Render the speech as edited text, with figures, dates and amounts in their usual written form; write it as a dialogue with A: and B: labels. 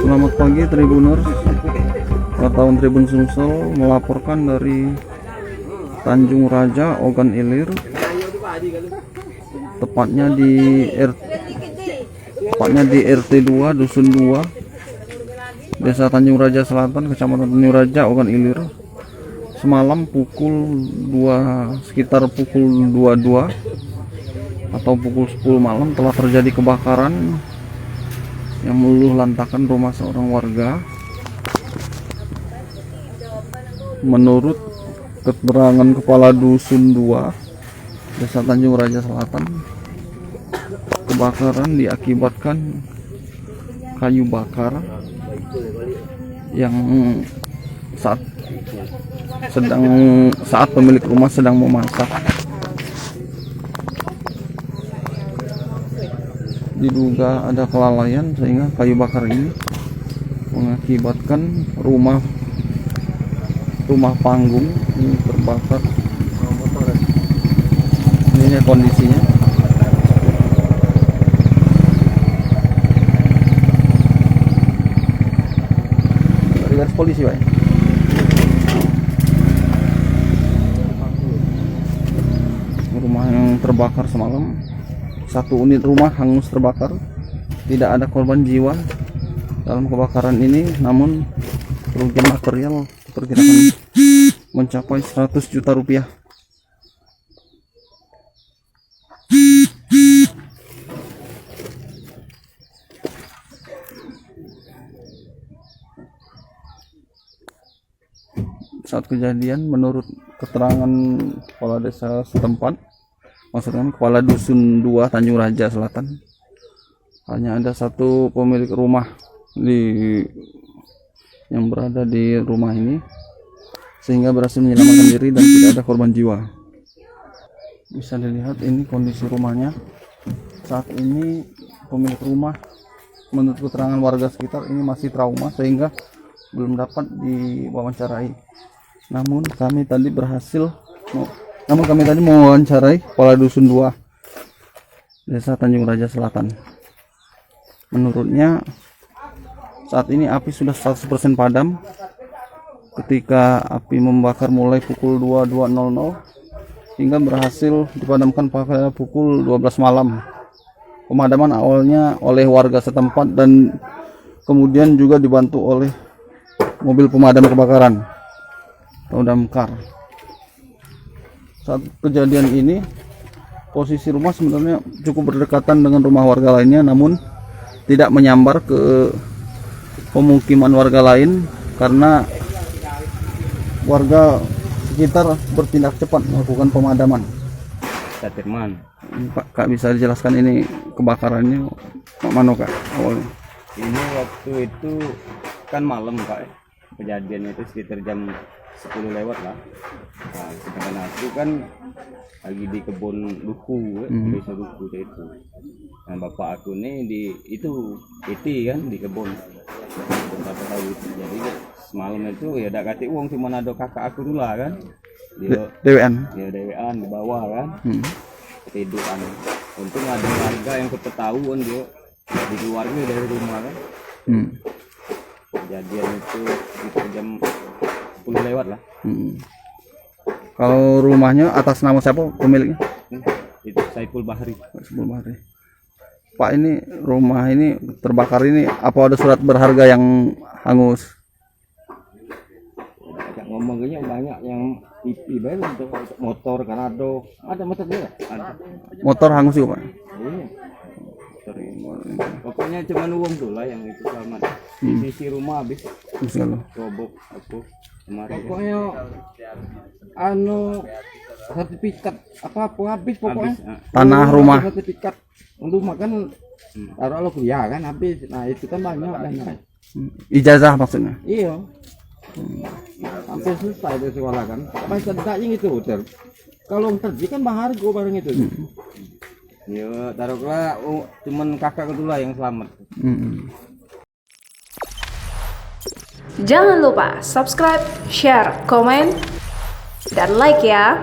A: Selamat pagi Tribuners, wartawan Tribun Sumsel melaporkan dari Tanjung Raja, Ogan Ilir, tepatnya di RT 2 Dusun 2 Desa Tanjung Raja Selatan, Kecamatan Tanjung Raja, Ogan Ilir. Semalam sekitar pukul 22 atau pukul 10 malam telah terjadi kebakaran yang meluluh lantakan rumah seorang warga. Menurut keterangan Kepala Dusun 2 Desa Tanjung Raja Selatan, kebakaran diakibatkan kayu bakar yang saat pemilik rumah sedang memasak. Diduga ada kelalaian sehingga kayu bakar ini mengakibatkan rumah panggung ini terbakar. Ini kondisinya. Dari garis polisi, Pak. Rumah yang terbakar semalam, satu unit rumah hangus terbakar. Tidak ada korban jiwa dalam kebakaran ini, namun kerugian material diperkirakan mencapai 100 juta rupiah. Saat kejadian, menurut keterangan kepala desa setempat, maksudnya Kepala Dusun 2 Tanjung Raja Selatan, hanya ada satu pemilik rumah yang berada di rumah ini, sehingga berhasil menyelamatkan diri dan tidak ada korban jiwa. Bisa dilihat ini kondisi rumahnya. Saat ini pemilik rumah, menurut keterangan warga sekitar, ini masih trauma sehingga belum dapat diwawancarai. Namun kami tadi mewawancarai Kepala Dusun 2 Desa Tanjung Raja Selatan. Menurutnya saat ini api sudah 100% padam. Ketika api membakar mulai pukul 22.00 hingga berhasil dipadamkan pada pukul 12 malam. Pemadaman awalnya oleh warga setempat dan kemudian juga dibantu oleh mobil pemadam kebakaran atau damkar. Saat kejadian ini, posisi rumah sebenarnya cukup berdekatan dengan rumah warga lainnya, namun tidak menyambar ke pemukiman warga lain karena warga sekitar bertindak cepat melakukan pemadaman. Pak, Kak, bisa dijelaskan ini kebakarannya mana, Kak?
B: Ini waktu itu kan malam, Pak. Kejadiannya itu sekitar jam 10 lewat lah. Nah, sedangkan aku kan lagi di kebun duku, desa duku itu. Nah, bapak aku nih di kan di kebun. Berapa tahu itu. Jadi semalam itu ya ada kasih uang, cuma ada kakak aku dulu lah kan.
A: DWN.
B: Ya DWN di bawah kan. Ketiduran. Untung ada warga yang ketahuan dia di luarnya dari rumah kan. Kejadian itu sekitar jam 10 lewat lah.
A: Kalau rumahnya atas nama siapa pemiliknya?
B: Itu Saiful Bahri.
A: Pak, ini rumah ini terbakar ini, apa ada surat berharga yang hangus?
B: Ngomongnya banyak yang TV baru untuk motor kan ada motor dia. Ada.
A: Motor hangus juga, Pak?
B: Iya. Pokoknya cuma uang tuh lah yang itu selamat. Isi rumah habis. Robok aku kemarin. Pokoknya sertifikat apa habis pokoknya.
A: Tanah rumah.
B: Sertifikat rumah kan taruh lo kuliah kan habis. Nah itu kan banyak dan
A: ijazah maksudnya.
B: Iya. Hampir selesai dari sekolah kan. Masih ada yang itu kalau terjadi kan bahar gue bareng itu. Ya taruhlah cuman kakak kedua yang selamat.
C: Jangan lupa subscribe, share, komen, Dan like ya.